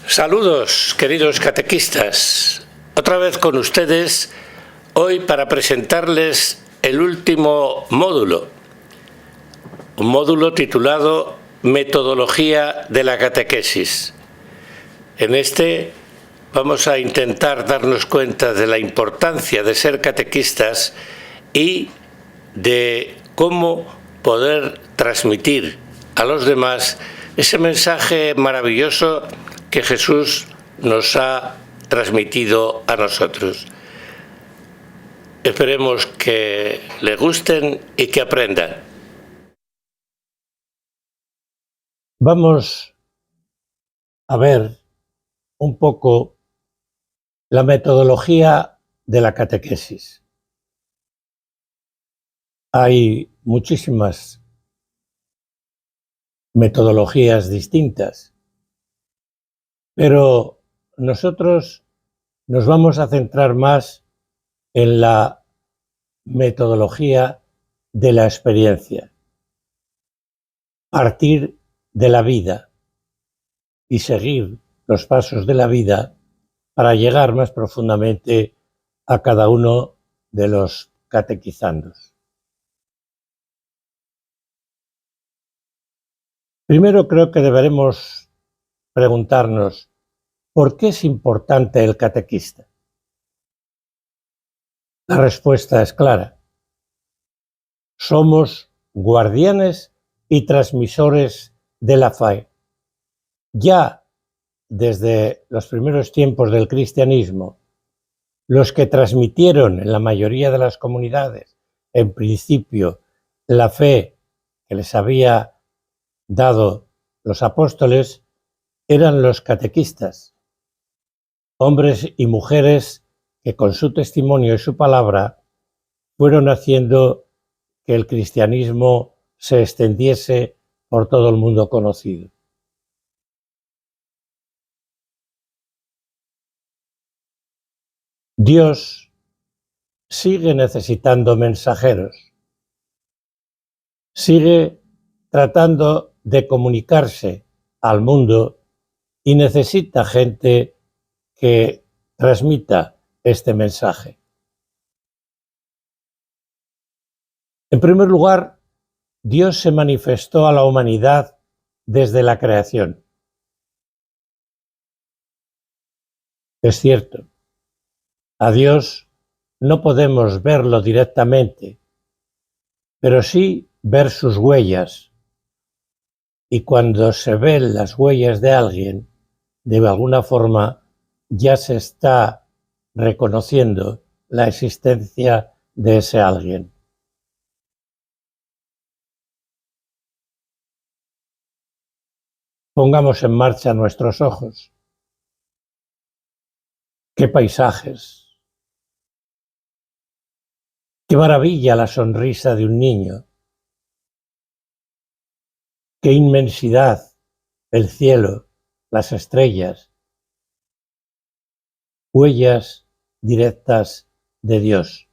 Saludos, queridos catequistas. Otra vez con ustedes, hoy para presentarles el último módulo. Un módulo titulado Metodología de la catequesis. En este vamos a intentar darnos cuenta de la importancia de ser catequistas y de cómo poder transmitir a los demás ese mensaje maravilloso que Jesús nos ha transmitido a nosotros. Esperemos que les gusten y que aprendan. Vamos a ver un poco la metodología de la catequesis. Hay muchísimas metodologías distintas, pero nosotros nos vamos a centrar más en la metodología de la experiencia, partir de la vida y seguir los pasos de la vida para llegar más profundamente a cada uno de los catequizandos. Primero creo que deberemos preguntarnos ¿por qué es importante el catequista? La respuesta es clara. Somos guardianes y transmisores de la fe. Ya desde los primeros tiempos del cristianismo, los que transmitieron en la mayoría de las comunidades, en principio, la fe que les había dado los apóstoles, eran los catequistas, hombres y mujeres que con su testimonio y su palabra fueron haciendo que el cristianismo se extendiese por todo el mundo conocido. Dios sigue necesitando mensajeros, sigue tratando de comunicarse al mundo y necesita gente que transmita este mensaje. En primer lugar, Dios se manifestó a la humanidad desde la creación. Es cierto, a Dios no podemos verlo directamente, pero sí ver sus huellas. Y cuando se ven las huellas de alguien, de alguna forma ya se está reconociendo la existencia de ese alguien. Pongamos en marcha nuestros ojos. ¡Qué paisajes! ¡Qué maravilla la sonrisa de un niño! ¡Qué inmensidad! El cielo, las estrellas. Huellas directas de Dios.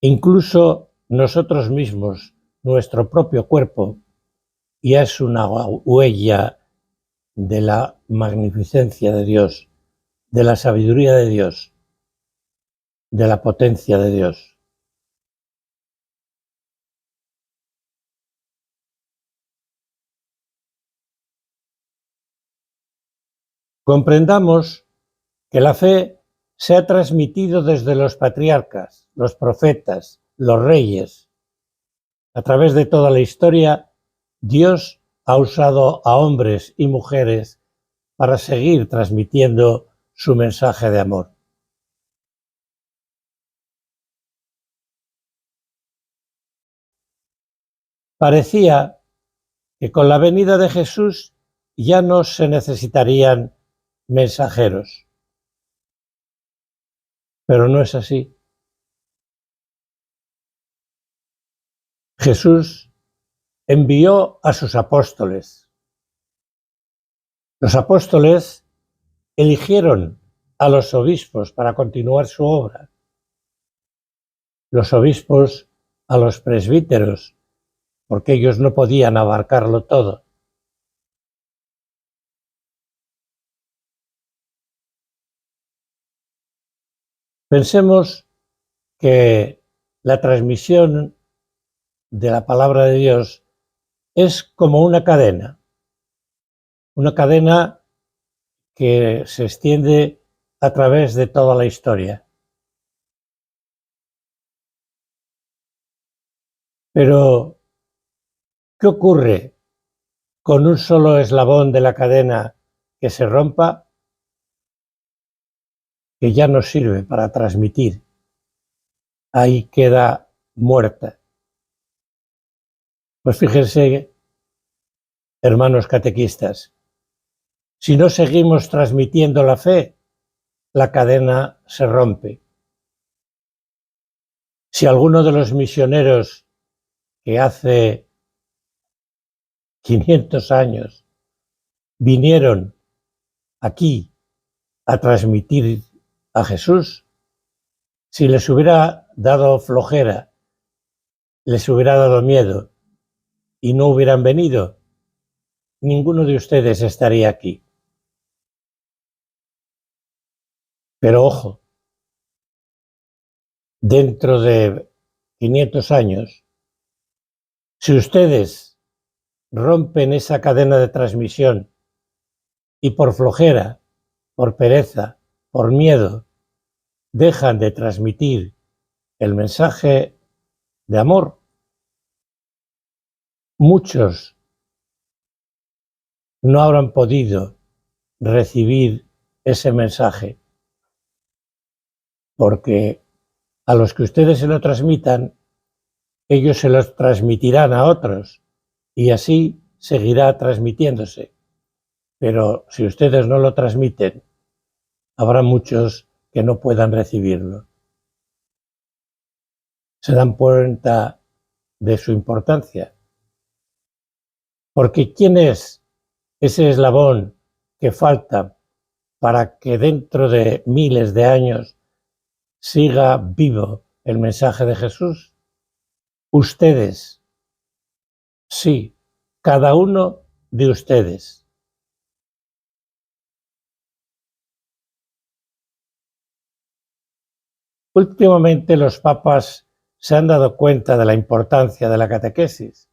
Incluso nosotros mismos, nuestro propio cuerpo, ya es una huella de la magnificencia de Dios, de la sabiduría de Dios, de la potencia de Dios. Comprendamos que la fe se ha transmitido desde los patriarcas, los profetas, los reyes. A través de toda la historia, Dios ha usado a hombres y mujeres para seguir transmitiendo su mensaje de amor. Parecía que con la venida de Jesús ya no se necesitarían mensajeros. Pero no es así. Jesús envió a sus apóstoles. Los apóstoles eligieron a los obispos para continuar su obra. Los obispos a los presbíteros, porque ellos no podían abarcarlo todo. Pensemos que la transmisión de la palabra de Dios es como una cadena que se extiende a través de toda la historia. Pero, ¿qué ocurre con un solo eslabón de la cadena que se rompa? Que ya no sirve para transmitir. Ahí queda muerta. Pues fíjense, hermanos catequistas, si no seguimos transmitiendo la fe, la cadena se rompe. Si alguno de los misioneros que hace 500 años vinieron aquí a transmitir a Jesús, si les hubiera dado flojera, les hubiera dado miedo y no hubieran venido, ninguno de ustedes estaría aquí. Pero ojo, dentro de 500 años, si ustedes rompen esa cadena de transmisión y por flojera, por pereza, por miedo, dejan de transmitir el mensaje de amor, muchos no habrán podido recibir ese mensaje, porque a los que ustedes se lo transmitan, ellos se los transmitirán a otros y así seguirá transmitiéndose. Pero si ustedes no lo transmiten, habrá muchos que no puedan recibirlo. ¿Se dan cuenta de su importancia? Porque ¿quién es ese eslabón que falta para que dentro de miles de años siga vivo el mensaje de Jesús? Ustedes. Sí, cada uno de ustedes. Últimamente los papas se han dado cuenta de la importancia de la catequesis.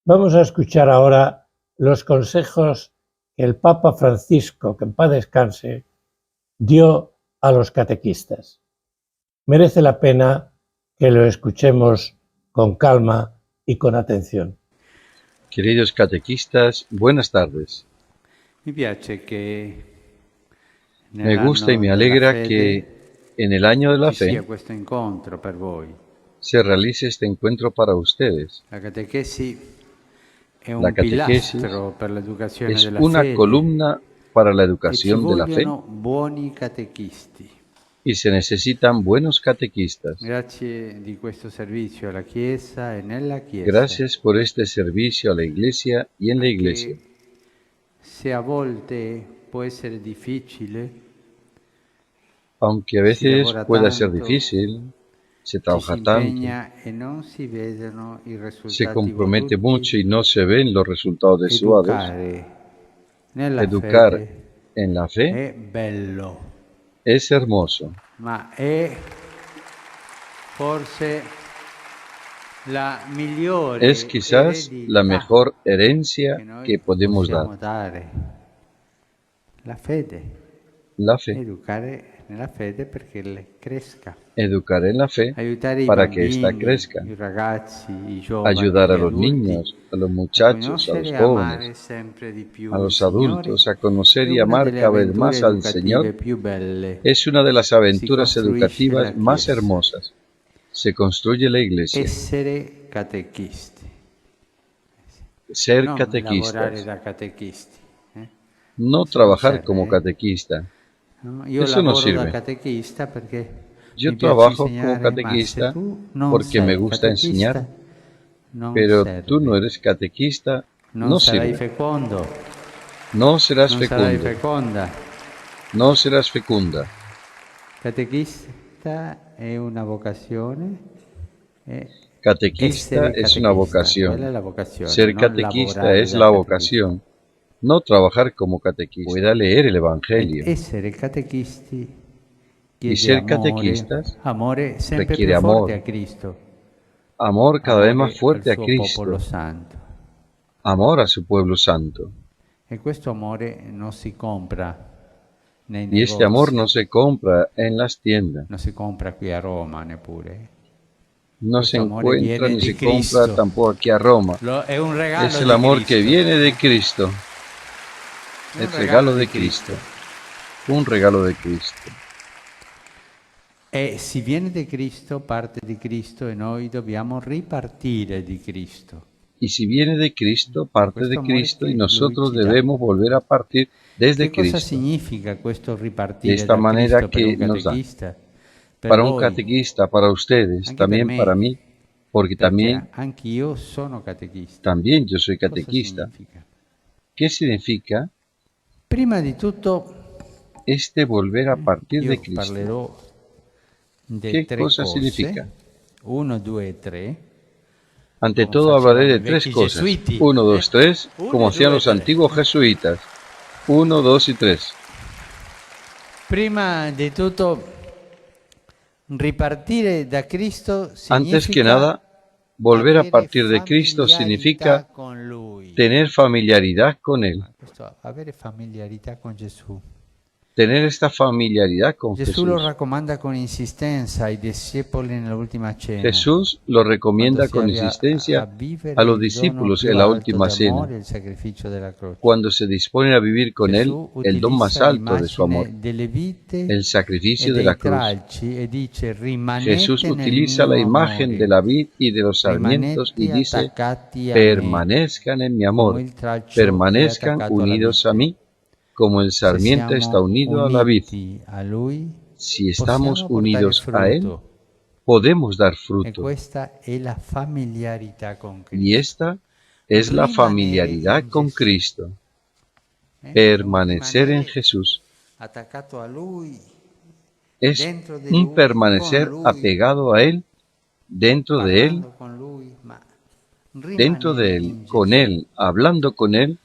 Vamos a escuchar ahora los consejos que el Papa Francisco, que en paz descanse, dio a los catequistas. Merece la pena que lo escuchemos con calma y con atención. Queridos catequistas, buenas tardes. Me gusta y me alegra que en el año de la fe se realice este encuentro para ustedes. La catequesis es una columna para la educación de la fe y se necesitan buenos catequistas. Gracias por este servicio a la Iglesia y en la Iglesia. Aunque a veces pueda ser difícil, se trabaja tanto, se compromete mucho y no se ven los resultados deseados. Educar en la fe es hermoso. Es quizás la mejor herencia que podemos dar. La fe. Educar en la fe para que ésta crezca. Ayudar a los niños, a los muchachos, a los jóvenes, a los adultos a conocer y amar cada vez más al Señor es una de las aventuras educativas más hermosas. Se construye la Iglesia. Ser catequistas. No trabajar como catequista. Eso no sirve. Yo trabajo como catequista porque me gusta enseñar, pero tú no eres catequista, no sirve. No serás fecundo. No serás fecunda. Catequista es una vocación. Ser catequista es la vocación. No trabajar como catequista. Pueda leer el Evangelio. Y ser catequistas requiere amor, amor cada vez más fuerte a Cristo, amor a su pueblo santo. Y este amor no se compra en las tiendas, no se compra aquí a Roma neppure. No se encuentra ni se compra tampoco aquí a Roma. Es el amor que viene de Cristo. El regalo de Cristo. Un regalo de Cristo. E si viene di Cristo, parte di Cristo e noi dobbiamo ripartire di Cristo. Y si viene de Cristo, parte de Cristo y nosotros debemos volver a partir desde Cristo. ¿Qué cosa significa questo ripartire de esta manera que nos da? Para un catequista, para ustedes, también para mí, porque también yo soy catequista. ¿Qué significa? Prima di tutto, volver a partir de Cristo. ¿Qué cosa significa? 1, 2, 3. Ante todo hablaré de tres cosas. 1, 2, 3, como hacían los antiguos jesuitas. 1, 2 y 3. Prima di tutto, ripartire da Cristo significa, antes que nada, volver a partir de Cristo significa tener familiaridad con Él. Avere familiarità con Gesù. Tener esta familiaridad con Jesús. Jesús lo recomienda con insistencia ai discepoli nell'ultima cena. Jesús lo recomienda con insistencia a los discípulos en la última cena, cuando se disponen a vivir con Él el don más alto de su amor, el sacrificio de la cruz. Jesús utiliza la imagen de la vid y de los sarmientos y dice: permanezcan en mi amor, permanezcan unidos a mí, como el sarmiento está unido a la vid. Si estamos unidos a Él, podemos dar fruto. Y esta es la familiaridad con Cristo. Permanecer en Jesús. Es un permanecer apegado a Él, dentro de Él, con Él, hablando con Él,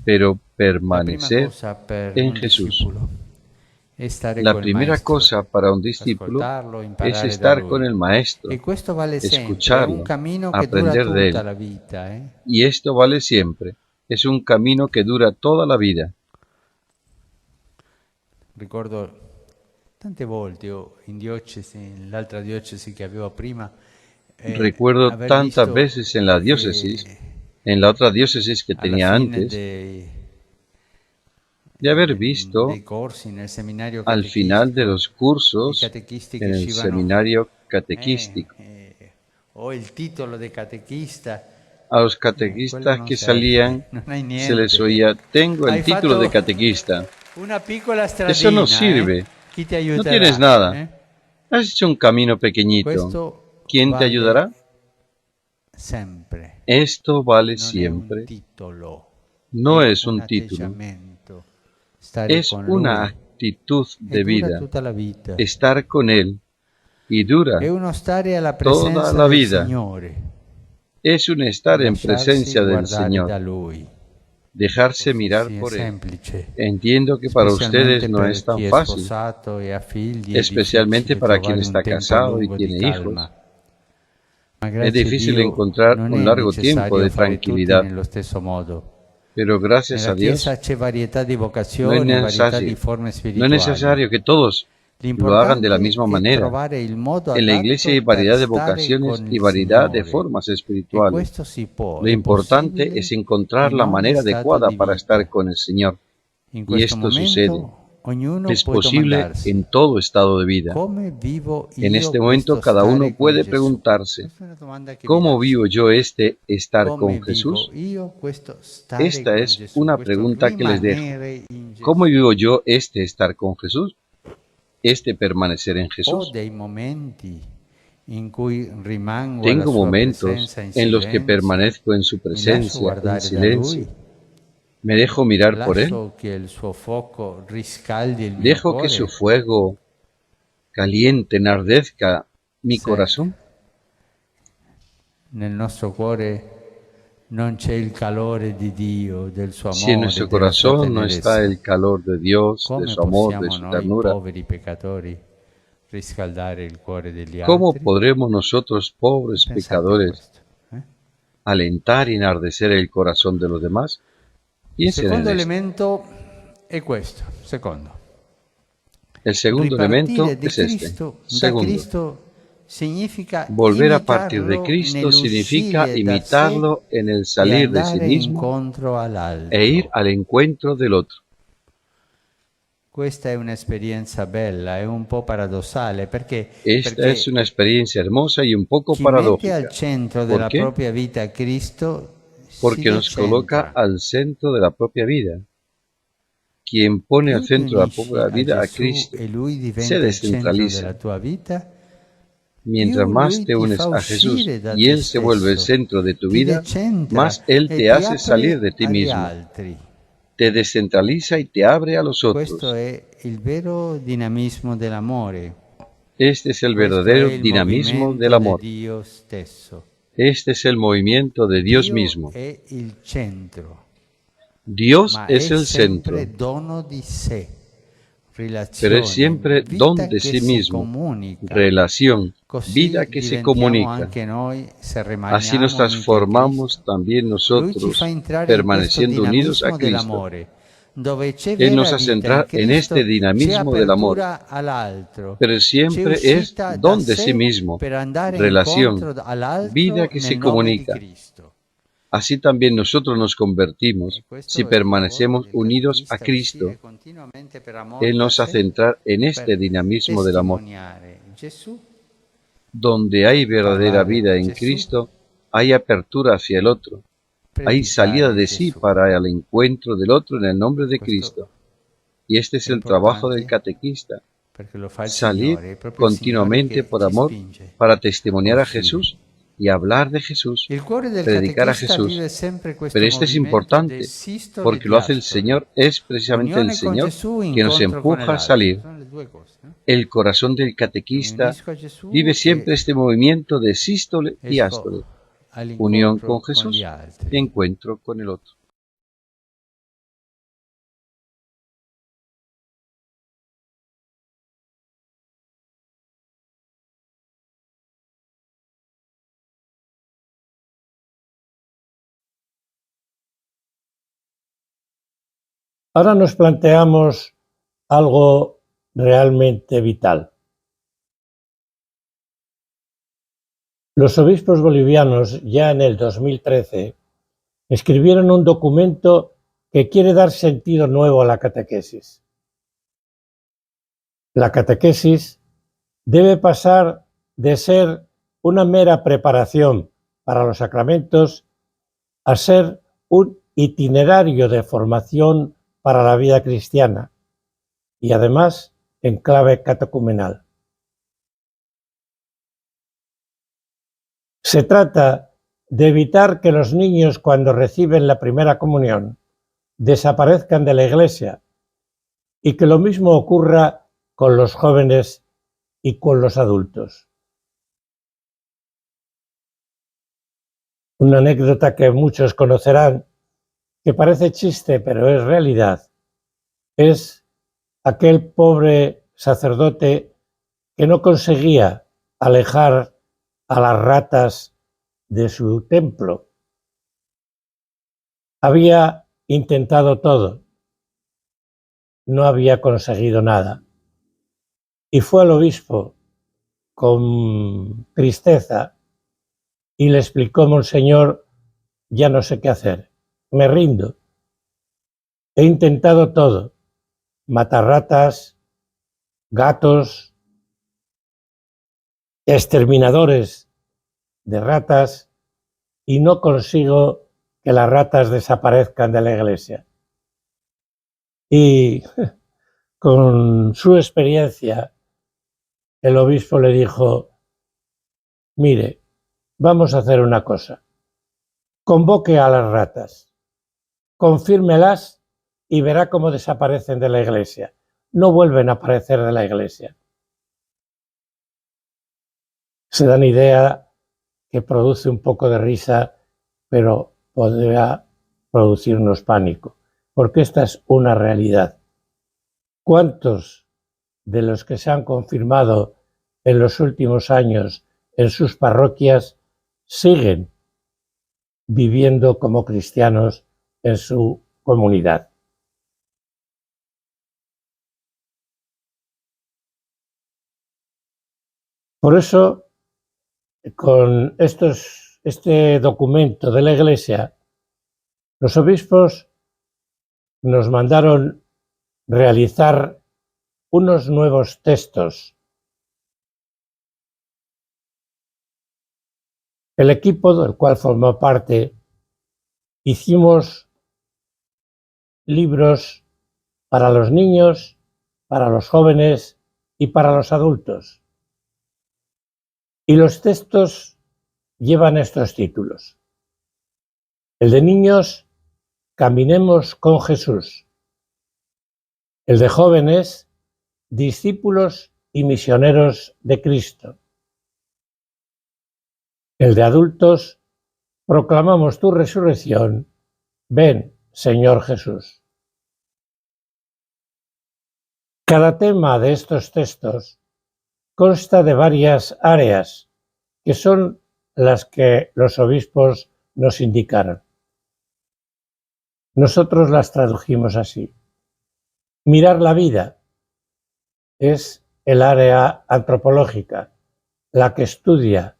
pero permanecer en Jesús. La primera cosa para un discípulo es estar con el Maestro, escucharlo, aprender de Él. Y esto vale siempre. Es un camino que dura toda la vida. Ricordo tante volte in diocesi, nell'altra diocesi che avevo prima. Recuerdo tantas veces en la diócesis, en la otra diócesis que tenía antes, de haber visto al final de los cursos en el seminario catequístico, a los catequistas que salían se les oía: tengo el título de catequista. Eso no sirve, no tienes nada, has hecho un camino pequeñito. ¿Quién te ayudará? Esto vale siempre. No es un título, es una actitud de vida. Estar con Él y dura toda la vida. Es un estar en presencia del Señor, dejarse mirar por Él. Entiendo que para ustedes no es tan fácil, especialmente para quien está casado y tiene hijos. Es difícil encontrar un largo tiempo de tranquilidad, pero gracias a Dios no es necesario que todos lo hagan de la misma manera. En la Iglesia hay variedad de vocaciones y variedad de formas espirituales. Lo importante es encontrar la manera adecuada para estar con el Señor. Y esto sucede. Es posible en todo estado de vida. En este momento cada uno puede preguntarse: ¿cómo vivo yo estar con Jesús? Esta es una pregunta que les dejo. ¿Cómo vivo yo estar con Jesús? Permanecer en Jesús. Tengo momentos en los que permanezco en su presencia, en silencio. Me dejo mirar por Él. Dejo que su fuego caliente, enardezca mi corazón. Si en nuestro corazón no está el calor de Dios, de su amor, de su ternura, riscaldare il cuore degli ¿Cómo altri. podremos nosotros, pobres Pensate a pecadores, questo. alentar y enardecer el corazón de los demás? Il Piensen en secondo esto. elemento è questo, secondo. El segundo elemento Ripartire es este. da Segundo, Cristo significa volver a partir de imitarlo Cristo significa nell'uscire da sé imitarlo en el e salir de sí andare mismo incontro e ir all'altro. al encuentro del otro. Questa è un'esperienza bella, è un po' paradossale, perché Esta es una experiencia hermosa y un poco chi mette al paradójica. centro ¿Por della qué? propria vita a Cristo si Porque nos coloca decentra. al centro de la propia vida. Quien pone al Più ti centro de la unisci propia a vida a Gesù Cristo e Lui se diventa il centro descentraliza. della tua vita, Mientras più más Lui te ti unes fa a Jesús uscire da y te Él se vuelve el stesso, centro de tu ti vida, decentra más Él e te ti hace salir de apre ti agli mismo, altri. te descentraliza y te abre a los Questo otros. è il vero dinamismo dell'amore. Este es el Questo è verdadero il dinamismo del movimento di amor. Dio stesso. Este es el movimiento de Dios Dio mismo. è il centro, Dios ma es è el centro, sempre dono di sé, pero es relazione, siempre don vita de che sí si mismo, comunica. relación, vida Così que se diventiamo comunica. anche noi, se Así nos rimaniamo uniti a transformamos Cristo. también Lui ci fa nosotros, entrare in questo permaneciendo unidos a dinamismo Cristo. dell'amore, dove c'è Él nos vera hace vita in entrar en este Cristo, c'è dinamismo del amor, apertura all'altro, pero c'è siempre es uscita da don de sí sé mismo, per andare relación, incontro vida all'altro que nel se nome di comunica. Cristo. Así también nosotros nos convertimos E questo si è il lavoro permanecemos del unidos a catechista, Cristo. uscire continuamente per amor Él da nos hace sé, entrar en este per dinamismo del amor. testimoniare Gesù, Donde hay verdadera parlare vida di en Gesù, Cristo, hay apertura hacia el otro. Hay salida predicare de sí Gesù. para el encuentro del otro en el nombre de Questo Cristo. Y este es è el trabajo del importante catequista, perché lo fa il salir Signore, è proprio il Signore continuamente che por ci amor spinge para a testimoniar a uscire. Jesús y hablar de Jesús, Il cuore del predicar a catechista Jesús. vive sempre questo Pero esto es movimento de importante sistole e porque lo hace el diastole. Señor, es precisamente el Unione con Señor Gesù, que nos incontro con empuja a l'altro. salir. Sono le due cose. El corazón del Mi catequista unisco a Gesù vive e siempre este movimiento de sístole y diástole, esco unión con all'incontro con gli Jesús altri. y encuentro con el otro. Ahora nos planteamos algo realmente vital. Los obispos bolivianos, ya en el 2013, escribieron un documento que quiere dar sentido nuevo a la catequesis. La catequesis debe pasar de ser una mera preparación para los sacramentos a ser un itinerario de formación para la vida cristiana y además en clave catecumenal. Se trata de evitar que los niños, cuando reciben la primera comunión, desaparezcan de la Iglesia y que lo mismo ocurra con los jóvenes y con los adultos. Una anécdota que muchos conocerán, que parece chiste pero es realidad, es aquel pobre sacerdote que no conseguía alejar a las ratas de su templo. Había intentado todo, no había conseguido nada. Y fue al obispo con tristeza y le explicó: Monseñor, ya no sé qué hacer, me rindo. He intentado todo, matar ratas, gatos, exterminadores de ratas, y no consigo que las ratas desaparezcan de la Iglesia. Y con su experiencia, el obispo le dijo: mire, vamos a hacer una cosa, convoque a las ratas, confírmelas y verá cómo desaparecen de la Iglesia. No vuelven a aparecer de la Iglesia. Se dan idea que produce un poco de risa, pero podría producirnos pánico, porque esta es una realidad. ¿Cuántos de los que se han confirmado en los últimos años en sus parroquias siguen viviendo como cristianos en su comunidad. Por eso, con este documento de la Iglesia, los obispos nos mandaron realizar unos nuevos textos. El equipo del cual formó parte hicimos libros para los niños, para los jóvenes y para los adultos. Y los textos llevan estos títulos. El de niños, Caminemos con Jesús. El de jóvenes, Discípulos y misioneros de Cristo. El de adultos, Proclamamos tu resurrección. Ven, Señor Jesús. Cada tema de estos textos consta de varias áreas, que son las que los obispos nos indicaron. Nosotros las tradujimos así. Mirar la vida es el área antropológica, la que estudia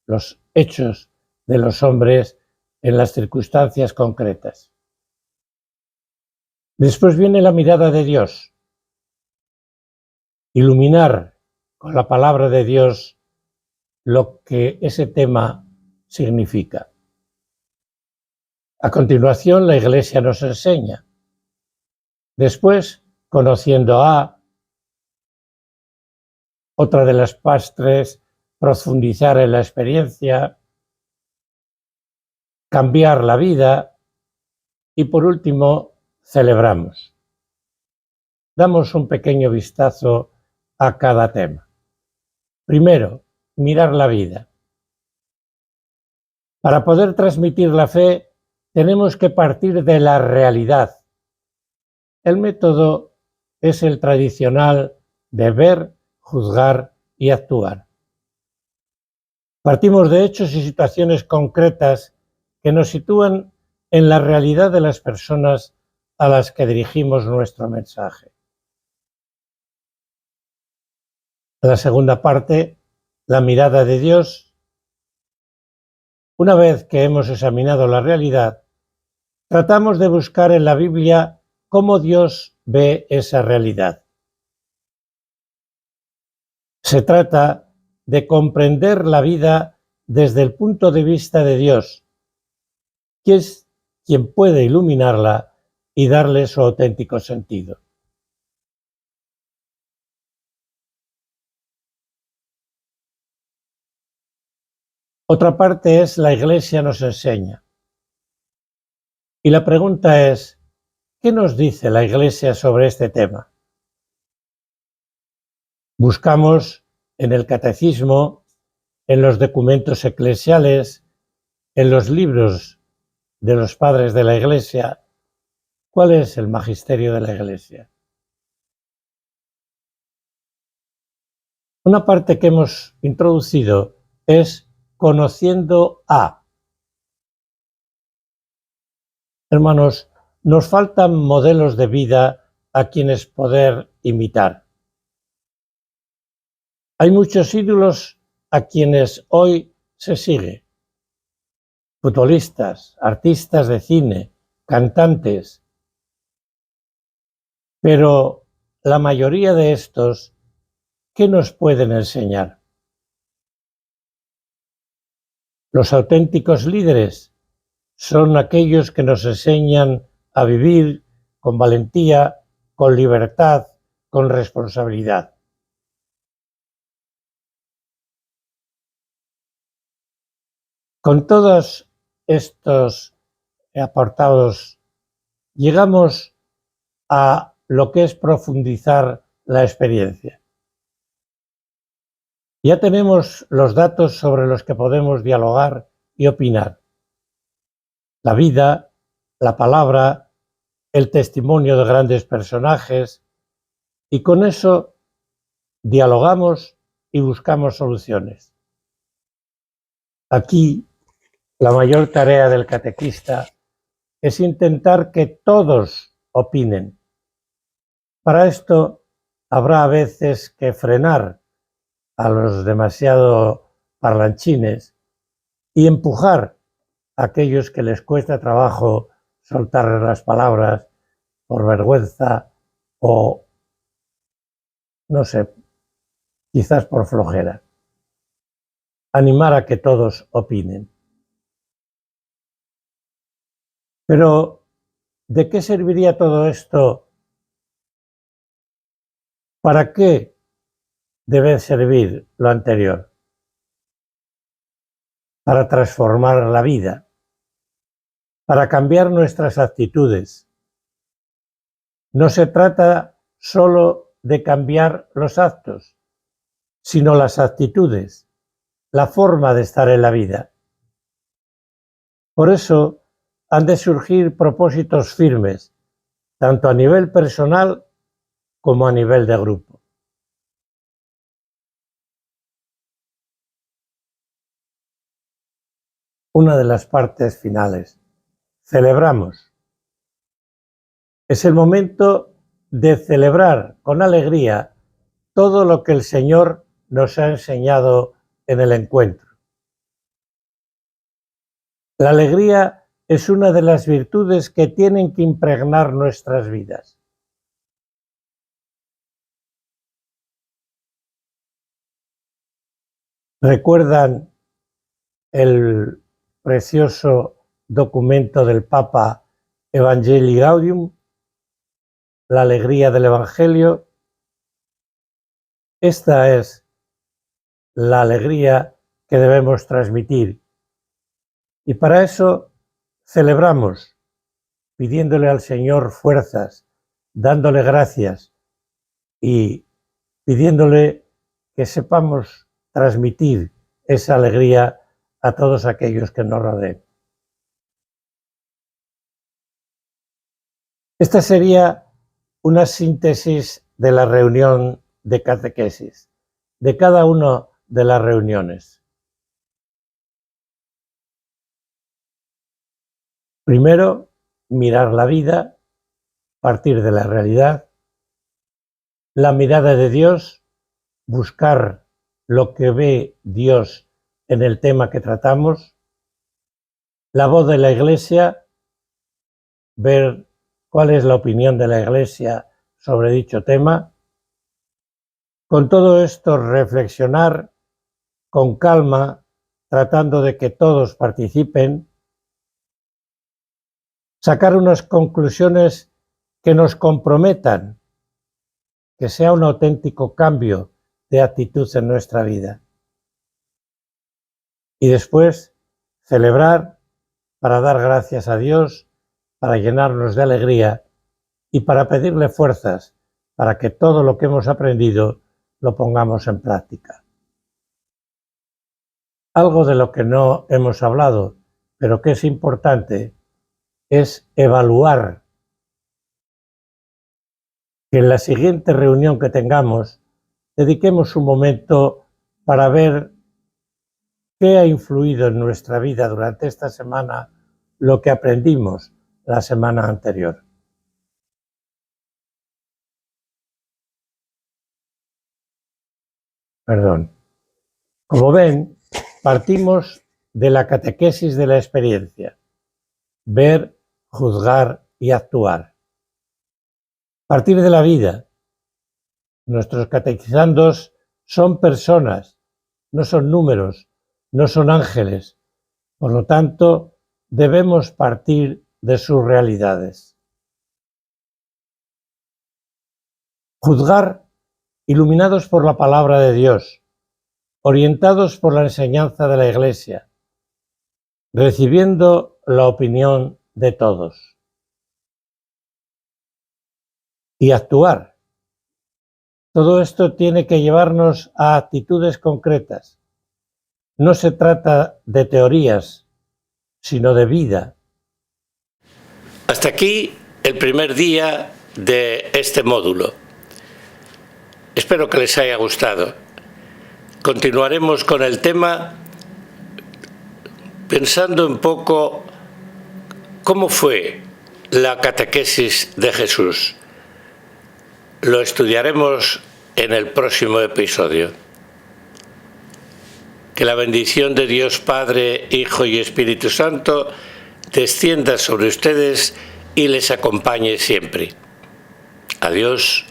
los hechos de los hombres en las circunstancias concretas. Después viene la mirada de Dios. Iluminar con la palabra de Dios lo que ese tema significa. A continuación, la Iglesia nos enseña. Después, conociendo a, otra de las pastres, profundizar en la experiencia, cambiar la vida y, por último, celebramos. Damos un pequeño vistazo a cada tema. Primero, mirar la vida. Para poder transmitir la fe, tenemos que partir de la realidad. El método es el tradicional de ver, juzgar y actuar. Partimos de hechos y situaciones concretas que nos sitúan en la realidad de las personas a las que dirigimos nuestro mensaje. La segunda parte, la mirada de Dios. Una vez que hemos examinado la realidad, tratamos de buscar en la Biblia cómo Dios ve esa realidad. Se trata de comprender la vida desde el punto de vista de Dios, que es quien puede iluminarla y darle su auténtico sentido. Otra parte es la Iglesia nos enseña. Y la pregunta es, ¿qué nos dice la Iglesia sobre este tema? Buscamos en el catecismo, en los documentos eclesiales, en los libros de los padres de la Iglesia, ¿cuál es el magisterio de la Iglesia? Una parte que hemos introducido es conociendo a. Hermanos, nos faltan modelos de vida a quienes poder imitar. Hay muchos ídolos a quienes hoy se sigue. Futbolistas, artistas de cine, cantantes. Pero la mayoría de estos, ¿qué nos pueden enseñar? Los auténticos líderes son aquellos que nos enseñan a vivir con valentía, con libertad, con responsabilidad. Con todos estos apartados llegamos a lo que es profundizar la experiencia. Ya tenemos los datos sobre los que podemos dialogar y opinar. La vida, la palabra, el testimonio de grandes personajes, y con eso dialogamos y buscamos soluciones. Aquí, la mayor tarea del catequista es intentar que todos opinen. Para esto habrá a veces que frenar a los demasiado parlanchines y empujar a aquellos que les cuesta trabajo soltar las palabras por vergüenza o, no sé, quizás por flojera. Animar a que todos opinen. Pero, ¿de qué serviría todo esto? ¿Para qué debe servir lo anterior? Para transformar la vida, para cambiar nuestras actitudes. No se trata solo de cambiar los actos, sino las actitudes, la forma de estar en la vida. Por eso han de surgir propósitos firmes, tanto a nivel personal como a nivel de grupo. Una de las partes finales. Celebramos. Es el momento de celebrar con alegría todo lo que el Señor nos ha enseñado en el encuentro. La alegría es una de las virtudes que tienen que impregnar nuestras vidas. ¿Recuerdan el precioso documento del Papa Evangelii Gaudium? La alegría del Evangelio. Esta es la alegría que debemos transmitir. Y para eso celebramos, pidiéndole al Señor fuerzas, dándole gracias y pidiéndole que sepamos transmitir esa alegría a todos aquellos que nos rodeen. Esta sería una síntesis de la reunión de catequesis, de cada una de las reuniones. Primero, mirar la vida, partir de la realidad, la mirada de Dios, buscar lo que ve Dios en el tema que tratamos, la voz de la Iglesia, ver cuál es la opinión de la Iglesia sobre dicho tema. Con todo esto, reflexionar con calma, tratando de que todos participen, sacar unas conclusiones que nos comprometan, que sea un auténtico cambio de actitud en nuestra vida. Y después, celebrar para dar gracias a Dios, para llenarnos de alegría y para pedirle fuerzas para que todo lo que hemos aprendido lo pongamos en práctica. Algo de lo que no hemos hablado, pero que es importante, es evaluar. Que en la siguiente reunión que tengamos, dediquemos un momento para ver qué ha influido en nuestra vida durante esta semana lo que aprendimos la semana anterior. Perdón. Como ven, partimos de la catequesis de la experiencia. Ver, juzgar y actuar. Partir de la vida. Nuestros catequizandos son personas, no son números, no son ángeles. Por lo tanto, debemos partir de sus realidades. Juzgar, iluminados por la palabra de Dios, orientados por la enseñanza de la Iglesia, recibiendo la opinión de todos. Y actuar. Todo esto tiene que llevarnos a actitudes concretas. No se trata de teorías, sino de vida. Hasta aquí el primer día de este módulo. Espero que les haya gustado. continuaremos con el tema pensando un poco cómo fue la catequesis de Jesús. Lo estudiaremos en el próximo episodio. Que la bendición de Dios Padre, Hijo y Espíritu Santo descienda sobre ustedes y les acompañe siempre. Adiós.